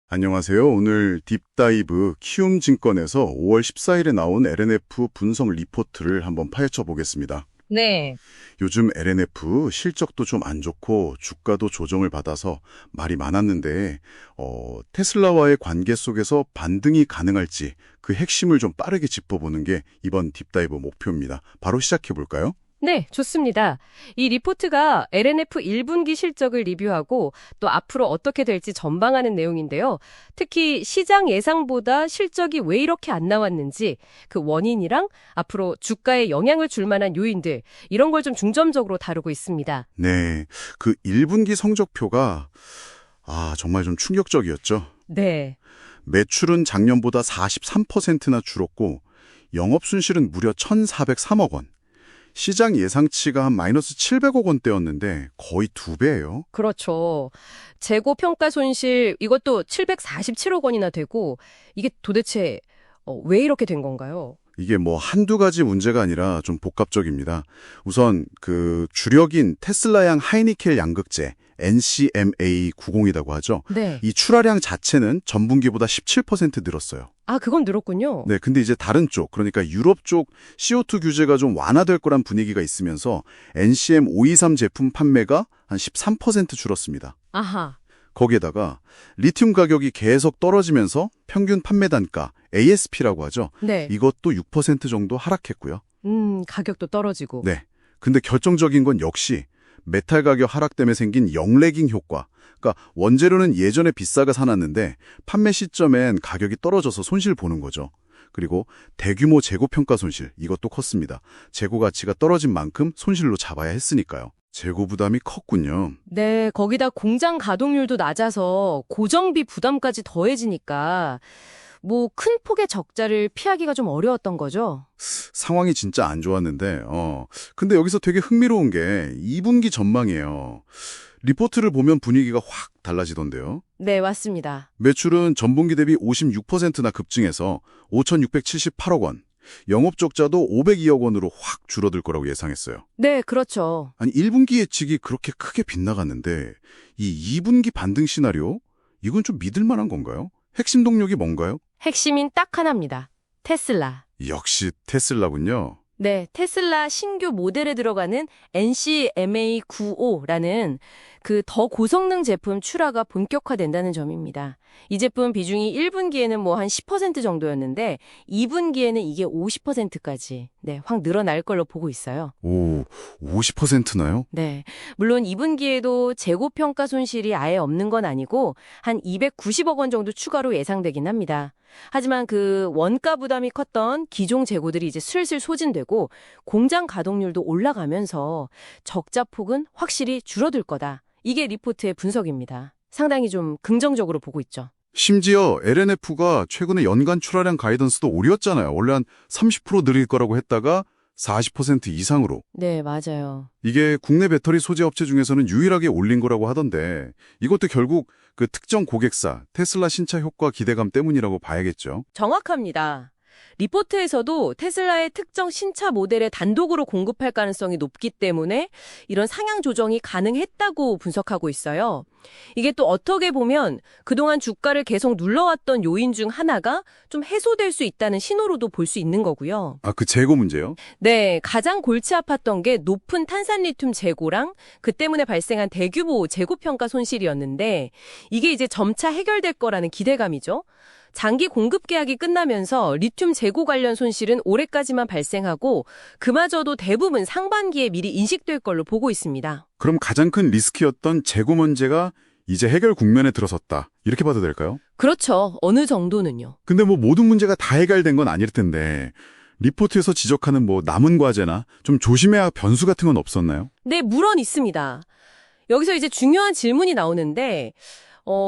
안녕하세요. 오늘 딥다이브 키움증권에서 5월 14일에 나온 LNF 분석 리포트를 한번 파헤쳐 보겠습니다. 네, 요즘 LNF 실적도 좀 안 좋고 주가도 조정을 받아서 말이 많았는데 테슬라와의 관계 속에서 반등이 가능할지 그 핵심을 좀 빠르게 짚어보는 게 이번 딥다이브 목표입니다. 바로 시작해 볼까요? 네, 좋습니다. 이 리포트가 LNF 1분기 실적을 리뷰하고 또 앞으로 어떻게 될지 전망하는 내용인데요. 특히 시장 예상보다 실적이 왜 이렇게 안 나왔는지 그 원인이랑 앞으로 주가에 영향을 줄 만한 요인들 이런 걸 좀 중점적으로 다루고 있습니다. 네, 그 1분기 성적표가 정말 좀 충격적이었죠. 네. 매출은 작년보다 43%나 줄었고 영업 순실은 무려 1,403억 원. 시장 예상치가 한 마이너스 700억 원대였는데 거의 2배예요. 그렇죠. 재고 평가 손실 이것도 747억 원이나 되고 이게 도대체 왜 이렇게 된 건가요? 이게 뭐 한두 가지 문제가 아니라 좀 복합적입니다. 우선 그 주력인 테슬라양 하이니켈 양극재 NCMA 90이라고 하죠. 네. 이 출하량 자체는 전분기보다 17% 늘었어요. 아, 그건 늘었군요. 네, 근데 이제 다른 쪽, 그러니까 유럽 쪽 CO2 규제가 좀 완화될 거란 분위기가 있으면서 NCM 523 제품 판매가 한 13% 줄었습니다. 아하. 거기에다가 리튬 가격이 계속 떨어지면서 평균 판매 단가 ASP라고 하죠. 네. 이것도 6% 정도 하락했고요. 가격도 떨어지고. 네. 근데 결정적인 건 역시 메탈 가격 하락 때문에 생긴 영래깅 효과. 그러니까 원재료는 예전에 비싸게 사놨는데 판매 시점엔 가격이 떨어져서 손실 보는 거죠. 그리고 대규모 재고 평가 손실 이것도 컸습니다. 재고 가치가 떨어진 만큼 손실로 잡아야 했으니까요. 재고 부담이 컸군요. 네, 거기다 공장 가동률도 낮아서 고정비 부담까지 더해지니까 뭐 큰 폭의 적자를 피하기가 좀 어려웠던 거죠. 상황이 진짜 안 좋았는데 근데 여기서 되게 흥미로운 게 2분기 전망이에요. 리포트를 보면 분위기가 확 달라지던데요. 네, 맞습니다. 매출은 전분기 대비 56%나 급증해서 5,678억 원. 영업 적자도 502억 원으로 확 줄어들 거라고 예상했어요. 네, 그렇죠. 아니 1분기 예측이 그렇게 크게 빗나갔는데 이 2분기 반등 시나리오? 이건 좀 믿을 만한 건가요? 핵심 동력이 뭔가요? 핵심인 딱 하나입니다. 테슬라. 역시 테슬라군요. 네, 테슬라 신규 모델에 들어가는 NCMA95라는 그 더 고성능 제품 출하가 본격화된다는 점입니다. 이 제품 비중이 1분기에는 뭐 한 10% 정도였는데 2분기에는 이게 50%까지 확 늘어날 걸로 보고 있어요. 오, 50%나요? 네. 물론 2분기에도 재고 평가 손실이 아예 없는 건 아니고 한 290억 원 정도 추가로 예상되긴 합니다. 하지만 그 원가 부담이 컸던 기존 재고들이 이제 슬슬 소진되고 공장 가동률도 올라가면서 적자 폭은 확실히 줄어들 거다. 이게 리포트의 분석입니다. 상당히 좀 긍정적으로 보고 있죠. 심지어 LNF가 최근에 연간 출하량 가이던스도 오렸잖아요. 원래 한 30% 늘릴 거라고 했다가 40% 이상으로. 네, 맞아요. 이게 국내 배터리 소재 업체 중에서는 유일하게 올린 거라고 하던데 이것도 결국 그 특정 고객사, 테슬라 신차 효과 기대감 때문이라고 봐야겠죠. 정확합니다. 리포트에서도 테슬라의 특정 신차 모델에 단독으로 공급할 가능성이 높기 때문에 이런 상향 조정이 가능했다고 분석하고 있어요. 이게 또 어떻게 보면 그동안 주가를 계속 눌러왔던 요인 중 하나가 좀 해소될 수 있다는 신호로도 볼 수 있는 거고요. 그 재고 문제요? 네, 가장 골치 아팠던 게 높은 탄산리튬 재고랑 그 때문에 발생한 대규모 재고평가 손실이었는데 이게 이제 점차 해결될 거라는 기대감이죠. 장기 공급 계약이 끝나면서 리튬 재고 관련 손실은 올해까지만 발생하고 그마저도 대부분 상반기에 미리 인식될 걸로 보고 있습니다. 그럼 가장 큰 리스크였던 재고 문제가 이제 해결 국면에 들어섰다. 이렇게 봐도 될까요? 그렇죠. 어느 정도는요. 근데 뭐 모든 문제가 다 해결된 건 아닐 텐데 리포트에서 지적하는 뭐 남은 과제나 좀 조심해야 할 변수 같은 건 없었나요? 네, 물론 있습니다. 여기서 이제 중요한 질문이 나오는데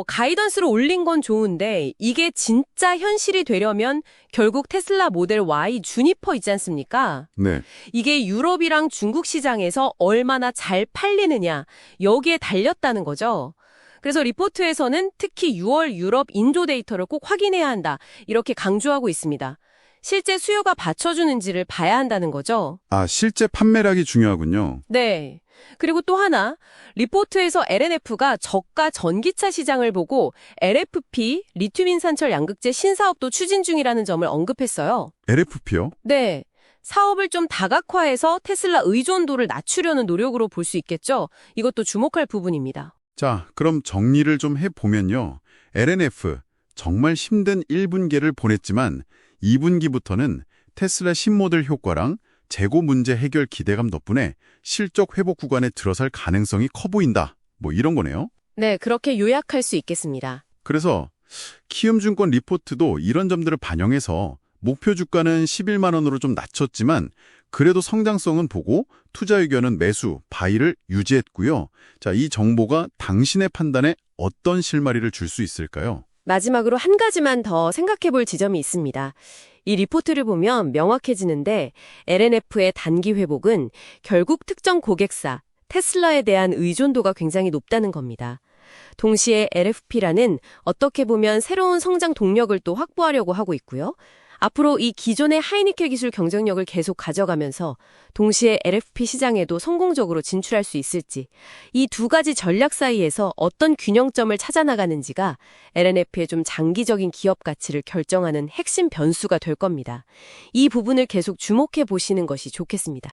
가이던스로 올린 건 좋은데 이게 진짜 현실이 되려면 결국 테슬라 모델 Y 주니퍼 있지 않습니까? 네. 이게 유럽이랑 중국 시장에서 얼마나 잘 팔리느냐 여기에 달렸다는 거죠. 그래서 리포트에서는 특히 6월 유럽 인도 데이터를 꼭 확인해야 한다 이렇게 강조하고 있습니다. 실제 수요가 받쳐주는지를 봐야 한다는 거죠. 아, 실제 판매량이 중요하군요. 네. 그리고 또 하나, 리포트에서 LNF가 저가 전기차 시장을 보고 LFP, 리튬 인산철 양극재 신사업도 추진 중이라는 점을 언급했어요. LFP요? 네. 사업을 좀 다각화해서 테슬라 의존도를 낮추려는 노력으로 볼 수 있겠죠. 이것도 주목할 부분입니다. 자, 그럼 정리를 좀 해보면요. LNF, 정말 힘든 1분기를 보냈지만 2분기부터는 테슬라 신모델 효과랑 재고 문제 해결 기대감 덕분에 실적 회복 구간에 들어설 가능성이 커 보인다. 뭐 이런 거네요. 네, 그렇게 요약할 수 있겠습니다. 그래서 키움증권 리포트도 이런 점들을 반영해서 목표 주가는 11만 원으로 좀 낮췄지만 그래도 성장성은 보고 투자 의견은 매수, 바이를 유지했고요. 자, 이 정보가 당신의 판단에 어떤 실마리를 줄 수 있을까요? 마지막으로 한 가지만 더 생각해 볼 지점이 있습니다. 이 리포트를 보면 명확해지는데 LNF의 단기 회복은 결국 특정 고객사, 테슬라에 대한 의존도가 굉장히 높다는 겁니다. 동시에 LFP라는 어떻게 보면 새로운 성장 동력을 또 확보하려고 하고 있고요. 앞으로 이 기존의 하이니켈 기술 경쟁력을 계속 가져가면서 동시에 LFP 시장에도 성공적으로 진출할 수 있을지 이 두 가지 전략 사이에서 어떤 균형점을 찾아나가는지가 LNF의 좀 장기적인 기업 가치를 결정하는 핵심 변수가 될 겁니다. 이 부분을 계속 주목해 보시는 것이 좋겠습니다.